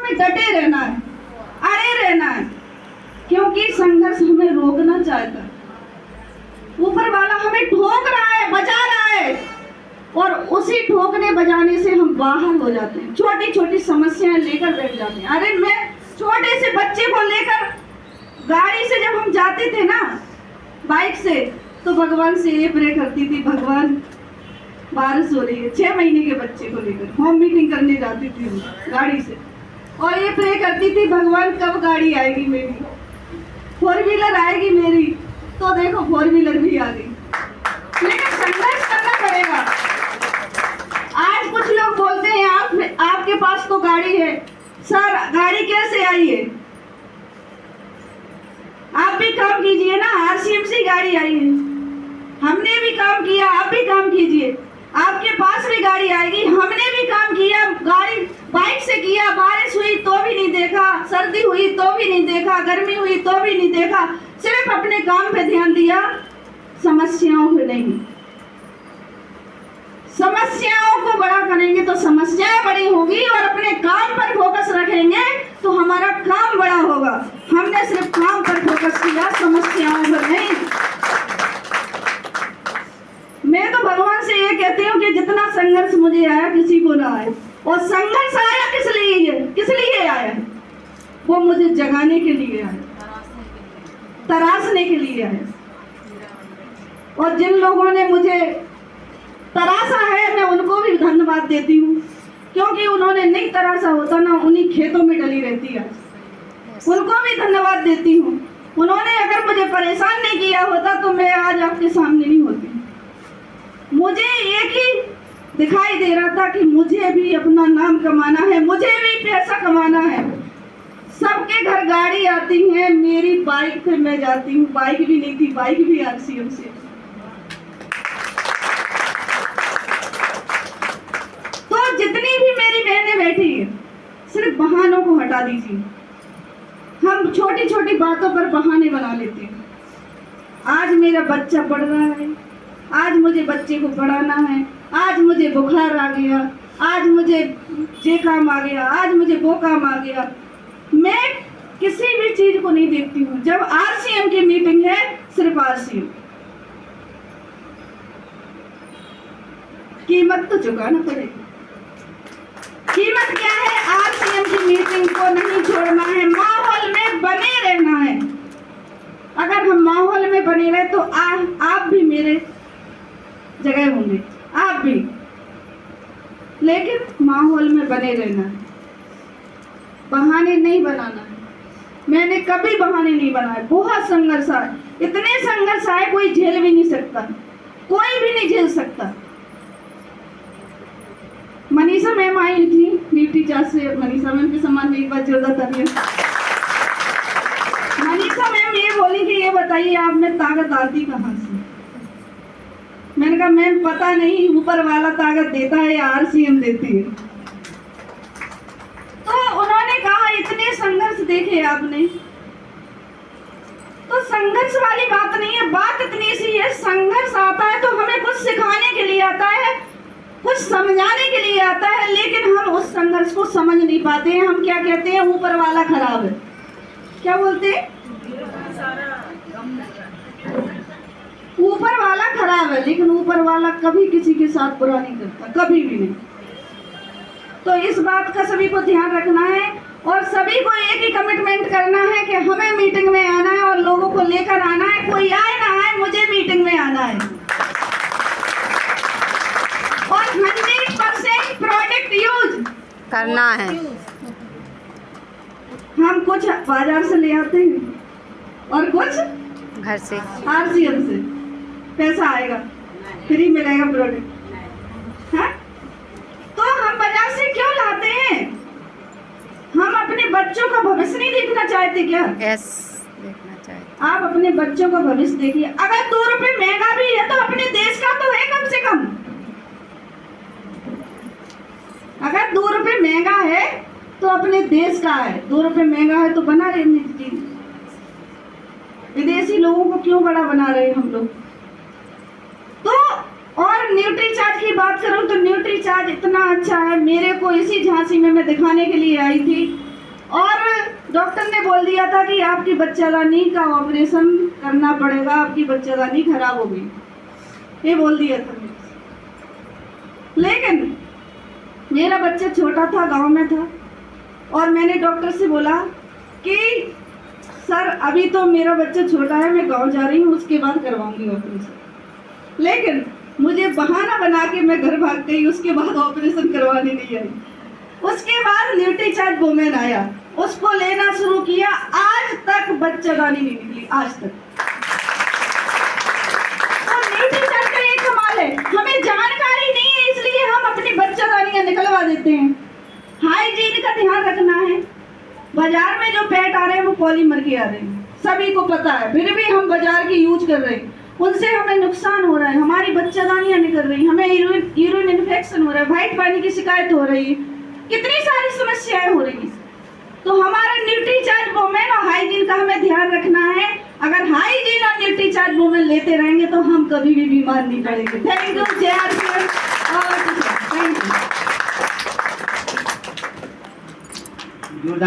हमें डटे रहना है, अड़े रहना है, क्योंकि संघर्ष हमें रोकना चाहता है। ऊपर वाला हमें ठोक रहा है, बजा रहा है, और उसी ठोकने बजाने से हम बाहर हो जाते हैं, छोटी छोटी समस्याएं लेकर बैठ जाते हैं। अरे मैं छोटे से बच्चे को लेकर गाड़ी से जब हम जाते थे ना बाइक से, तो भगवान से ये प्रे करती थी, भगवान बारिश हो रही है, 6 महीने के बच्चे को लेकर होम मीटिंग करने जाती थी गाड़ी से, और ये प्रे करती थी, भगवान कब गाड़ी आएगी मेरी, 4 व्हीलर आएगी मेरी। तो देखो 4 व्हीलर भी आ गई, लेकिन संघर्ष करना पड़ेगा। आज कुछ लोग बोलते हैं आपके पास तो गाड़ी है, सर गाड़ी कैसे आई है? आप भी काम कीजिए ना, आरसीएम से गाड़ी आई है, हमने भी काम किया, आप भी काम कीजिए, आपके पास भी गाड़ी आएगी। हमने भी काम किया, गाड़ी बाइक से किया, बारिश हुई तो भी नहीं देखा, सर्दी हुई तो भी नहीं देखा, गर्मी हुई तो भी नहीं देखा, सिर्फ अपने काम पे ध्यान दिया, समस्याओं पे नहीं। समस्याओं को बड़ा करेंगे तो समस्याएं बड़ी होगी, और अपने काम पर फोकस रखेंगे तो हमारा काम बड़ा होगा। हमने सिर्फ काम पर फोकस किया, समस्याओं पर नहीं। मैं तो भगवान से ये कहती हूँ कि जितना संघर्ष मुझे आया किसी को ना आए, और संघर्ष आया किस लिए आया? वो मुझे जगाने के लिए आया, तराशने के लिए आया। और जिन लोगों ने मुझे तराशा है, मैं उनको भी धन्यवाद देती हूँ, क्योंकि उन्होंने नहीं तराशा होता ना, उन्हीं खेतों में डली रहती है। उनको भी धन्यवाद देती हूँ। उन्होंने अगर मुझे परेशान नहीं किया होता तो मैं आज आपके सामने नहीं होती। मुझे एक ही दिखाई दे रहा था कि मुझे भी अपना नाम कमाना है, मुझे भी पैसा कमाना है। सबके घर गाड़ी आती है, मेरी बाइक पे मैं जाती हूँ, बाइक भी नहीं थी, बाइक भी आरसीएम से। तो जितनी भी मेरी बहनें बैठी है, सिर्फ बहानों को हटा दीजिए। हम छोटी छोटी बातों पर बहाने बना लेते हैं। आज मेरा बच्चा पढ़ रहा है, आज मुझे बच्चे को पढ़ाना है, आज मुझे बुखार आ गया, आज मुझे ये काम आ गया, आज मुझे वो काम आ गया। मैं किसी भी चीज को नहीं देखती हूँ। जब आरसीएम की मीटिंग है, सिर्फ आरसीएम, कीमत तो चुकाना पड़ेगा। कीमत क्या है? आरसीएम की मीटिंग को नहीं छोड़ना है, माहौल में बने रहना है। अगर हम माहौल में बने रहे तो आप भी मेरे जगह होंगे, आप भी, लेकिन माहौल में बने रहना है, बहाने नहीं बनाना है। मैंने कभी बहाने नहीं बनाए। बहुत संघर्ष आए, इतने संघर्ष आए कोई झेल भी नहीं सकता, कोई भी नहीं झेल सकता। मनीषा मैम आई थी न्यूट्री चार्ज से, मनीषा मैम के सम्मान में एक बार जोरदार तालियां। मनीषा मैम ये बोली कि ये बताइए आप में ताकत आती कहाँ से? मैंने कहा मैम पता नहीं, ऊपर वाला ताकत देता है या आरसीएम देती है। तो उन्होंने कहा इतने संघर्ष देखे आपने, तो संघर्ष वाली बात नहीं है, बात इतनी सी है, संघर्ष आता है तो हमें कुछ सिखाने के लिए आता है, कुछ समझाने के लिए आता है, लेकिन हम उस संघर्ष को समझ नहीं पाते हैं। हम क्या कहते हैं? ऊपर वाला खराब है। क्या बोलते हैं? ऊपर वाला खराब है, लेकिन ऊपर वाला कभी किसी के साथ बुरा नहीं करता, कभी भी नहीं। तो इस बात का सभी को ध्यान रखना है, और सभी को एक ही कमिटमेंट करना है कि हमें मीटिंग में आना है और लोगों को लेकर आना है। कोई आए ना आए, मुझे मीटिंग में आना है, और 100% प्रोडक्ट यूज करना है। हम कुछ बाजार से ले आते हैं और कुछ घर से, आरसीएम से। पैसा आएगा, फ्री मिलेगा प्रोडक्ट, हाँ? तो हम बाजार से क्यों लाते हैं? हम अपने बच्चों का भविष्य नहीं देखना चाहते क्या? यस, देखना चाहते। आप अपने बच्चों का भविष्य देखिए। अगर 2 रुपए महंगा भी है तो अपने देश का तो है कम से कम। अगर 2 रुपए महंगा है तो अपने देश का है, 2 रुपए महंगा है तो बना रहे हैं। विदेशी लोगों को क्यों बड़ा बना रहे हैं हम लोग? तो और न्यूट्री चार्ज की बात करूं तो न्यूट्री चार्ज इतना अच्छा है। मेरे को इसी झांसी में मैं दिखाने के लिए आई थी डॉक्टर ने बोल दिया था कि आपकी बच्चादानी का ऑपरेशन करना पड़ेगा, आपकी बच्चादानी खराब हो गई, ये बोल दिया था मुझे। लेकिन मेरा बच्चा छोटा था, गांव में था, और मैंने डॉक्टर से बोला कि सर अभी तो मेरा बच्चा छोटा है, मैं गांव जा रही हूँ, उसके बाद करवाऊंगी ऑपरेशन। लेकिन मुझे बहाना बना के मैं घर भाग गई, उसके बाद ऑपरेशन करवाने नहीं आई। उसके बाद न्यूट्रीचार्ज वुमेन आया, उसको लेना शुरू किया, आज तक बच्चादानी नहीं निकली, आज तक। और न्यूट्रीचार्ज का ये कमाल है, हमें जानकारी नहीं है इसलिए हम अपनी बच्चादानियां निकलवा देते हैं। हाइजीन का ध्यान रखना है। बाजार में जो पैड आ रहे हैं वो पॉलीमर के आ रहे हैं, सभी को पता है, फिर भी हम बाजार की यूज कर रहे हैं, उनसे हमें नुकसान हो रहा है, हमारी बच्चादानियां निकल रही, हमें यूरिन इन्फेक्शन हो रहा है, व्हाइट पानी की शिकायत हो रही है, कितनी सारी समस्याएं हो रही हैं। तो हमारा न्यूट्रीचार्ज वुमेन और हाइजीन का हमें ध्यान रखना है। अगर हाइजीन और न्यूट्रीचार्ज वुमेन लेते रहेंगे तो हम कभी भी बीमार नहीं पड़ेंगे। Thank you. जय R C M. Thank you.